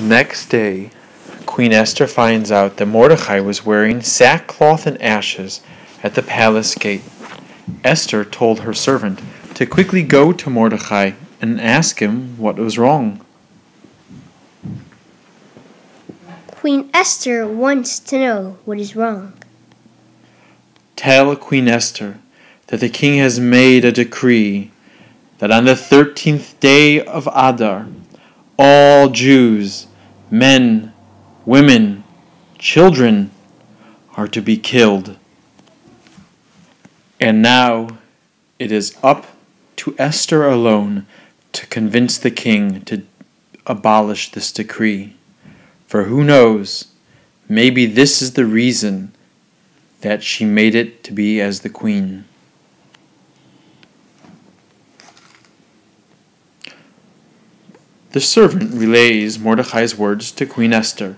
The next day, Queen Esther finds out that Mordecai was wearing sackcloth and ashes at the palace gate. Esther told her servant to quickly go to Mordecai and ask him what was wrong. Queen Esther wants to know what is wrong. Tell Queen Esther that the king has made a decree that on the 13th day of Adar, all Jews, men, women, children, are to be killed. And now it is up to Esther alone to convince the king to abolish this decree. For who knows, maybe this is the reason that she made it to be as the queen. The servant relays Mordecai's words to Queen Esther.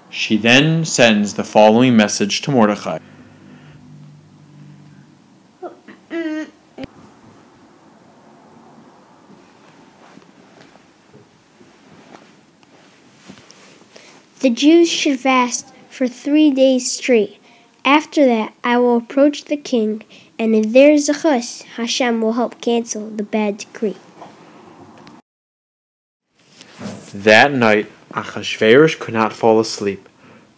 She then sends the following message to Mordecai. The Jews should fast for 3 days straight. After that, I will approach the king, and if there is a chus, Hashem will help cancel the bad decree. That night, Achashverosh could not fall asleep,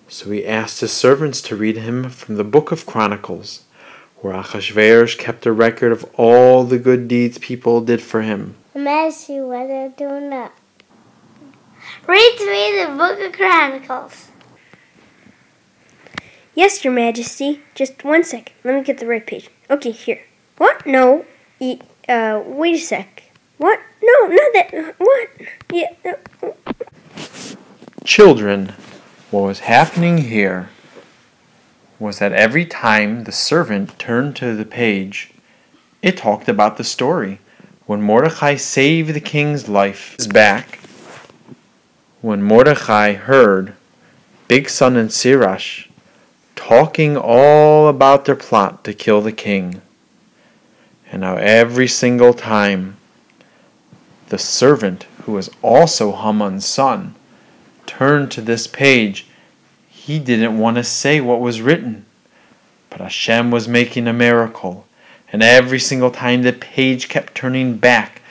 so he asked his servants to read him from the book of Chronicles, where Achashverosh kept a record of all the good deeds people did for him. Mercy, what are you doing now? Read to me the book of Chronicles. Yes, Your Majesty. Just 1 second. Let me get the right page. Okay, here. What? No. Wait a sec. What? No, not that. What? Yeah. Children, what was happening here was that every time the servant turned to the page, it talked about the story when Mordecai saved the king's life back. When Mordecai heard Bigsan and Sirash talking all about their plot to kill the king. And now every single time the servant, who was also HaMon's son, turned to this page, he didn't want to say what was written. But Hashem was making a miracle, and every single time the page kept turning back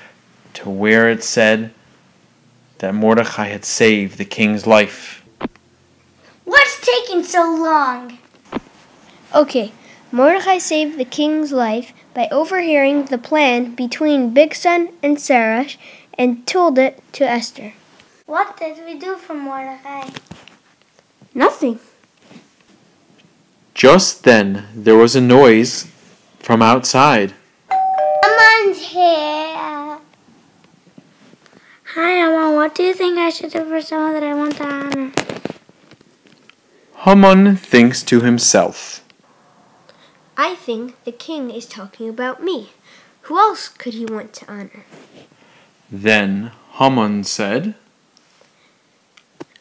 to where it said that Mordecai had saved the king's life. What's taking so long? Okay, Mordecai saved the king's life by overhearing the plan between Bigsan and Sarash and told it to Esther. What did we do for Mordecai? Nothing. Just then there was a noise from outside. HaMon's here. Hi, HaMon. What do you think I should do for someone that I want to honor? HaMon thinks to himself, I think the king is talking about me. Who else could he want to honor? Then HaMon said,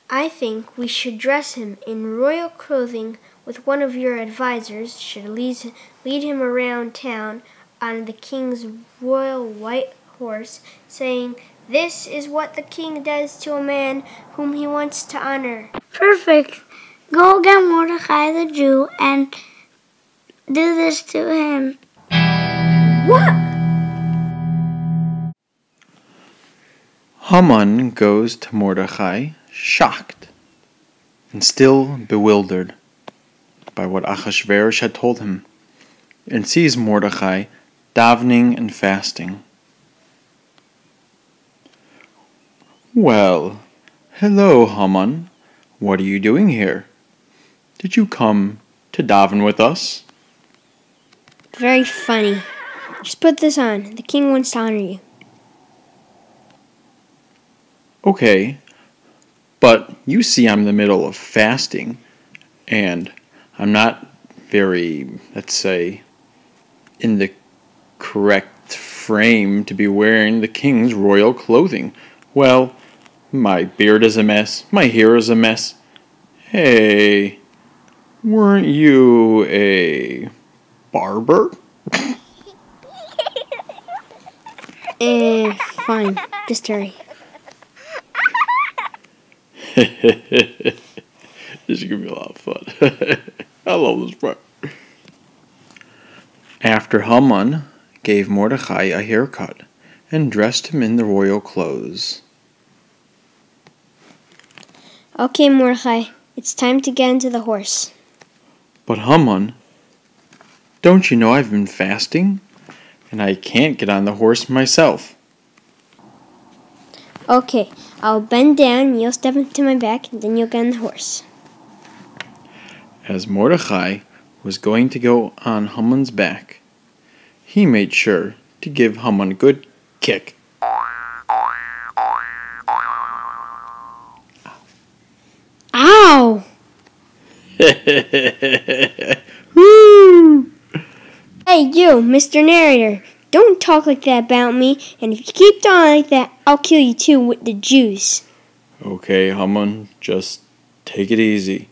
I think we should dress him in royal clothing with one of your advisors should lead him around town on the king's royal white horse, saying, this is what the king does to a man whom he wants to honor. Perfect. Go get Mordecai the Jew and do this to him. What? HaMon goes to Mordecai, shocked and still bewildered by what Achashverosh had told him, and sees Mordecai davening and fasting. Well, hello, HaMon. What are you doing here? Did you come to daven with us? Very funny. Just put this on. The king wants to honor you. Okay, but you see I'm in the middle of fasting, and I'm not very, let's say, in the correct frame to be wearing the king's royal clothing. Well, my beard is a mess, my hair is a mess. Hey, weren't you a barber? Fine. Just hurry. This is going to be a lot of fun. I love this part. After HaMon gave Mordecai a haircut and dressed him in the royal clothes. Okay, Mordecai, it's time to get into the horse. But HaMon, don't you know I've been fasting? And I can't get on the horse myself. Okay, I'll bend down, you'll step into my back, and then you'll get on the horse. As Mordecai was going to go on HaMon's back, he made sure to give HaMon a good kick. Ow! Woo! Hey, you, Mr. Narrator, don't talk like that about me, and if you keep talking like that, I'll kill you too with the juice. Okay, HaMon, just take it easy.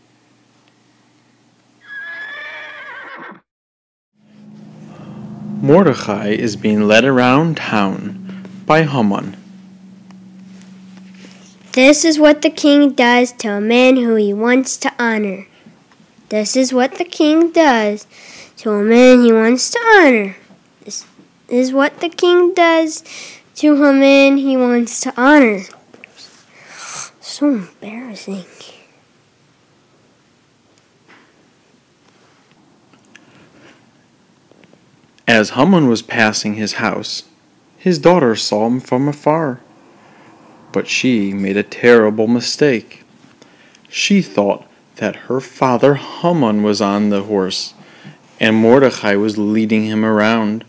Mordecai is being led around town by HaMon. This is what the king does to a man who he wants to honor. This is what the king does to a man he wants to honor. This is what the king does to a man he wants to honor. So embarrassing. As HaMon was passing his house, his daughter saw him from afar. But she made a terrible mistake. She thought that her father HaMon was on the horse, and Mordecai was leading him around.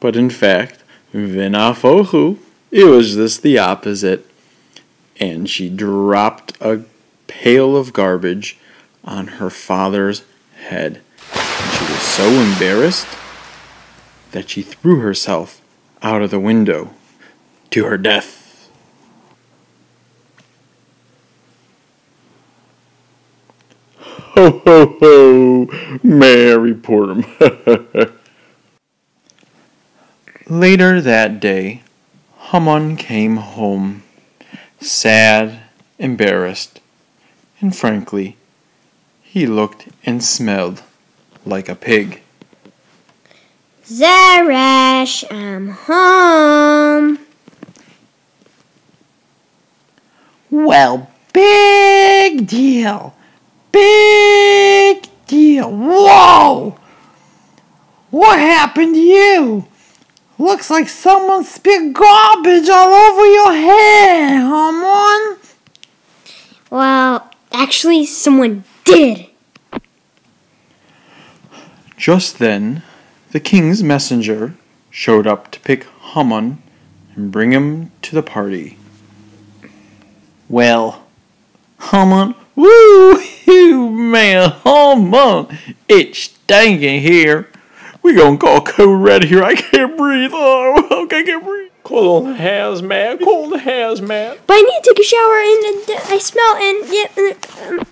But in fact, v'nafochu, it was just the opposite. And she dropped a pail of garbage on her father's head. And she was so embarrassed that she threw herself out of the window to her death. Ho, ho, ho, Mary Portum. Later that day, HaMon came home, sad, embarrassed, and frankly, he looked and smelled like a pig. Zeresh, I'm home. Well, big deal. Big deal. Whoa! What happened to you? Looks like someone spit garbage all over your head, HaMon. Well, actually, someone did. Just then, the king's messenger showed up to pick HaMon and bring him to the party. Well, HaMon, woo, man, HaMon, it's stinking here. We gonna call code red here. I can't breathe. Oh, I can't breathe. Call the hazmat. Call the hazmat. But I need to take a shower and I smell and yeah.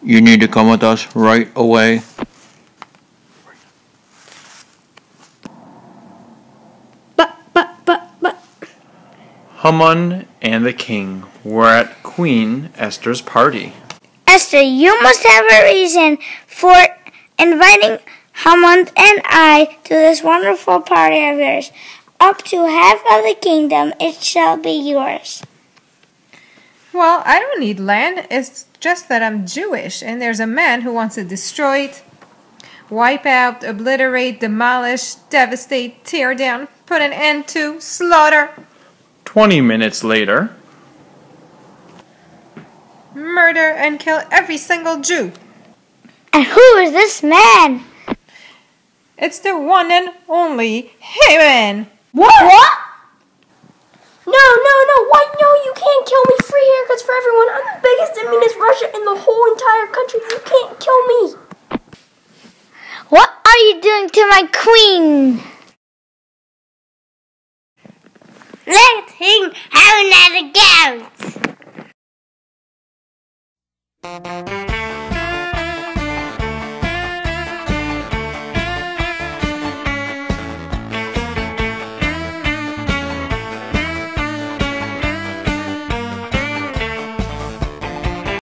You need to come with us right away. But. HaMon and the king were at Queen Esther's party. Esther, you must have a reason for inviting HaMon and I to this wonderful party of yours. Up to half of the kingdom, it shall be yours. Well, I don't need land. It's just that I'm Jewish, and there's a man who wants to destroy it, wipe out, obliterate, demolish, devastate, tear down, put an end to, slaughter. 20 minutes later, Murder and kill every single Jew. And who is this man? It's the one and only HaMon. What? No, why? No, you can't kill me. Free haircuts for everyone. I'm the biggest and meanest Russia in the whole entire country. You can't kill me. What are you doing to my queen? Let him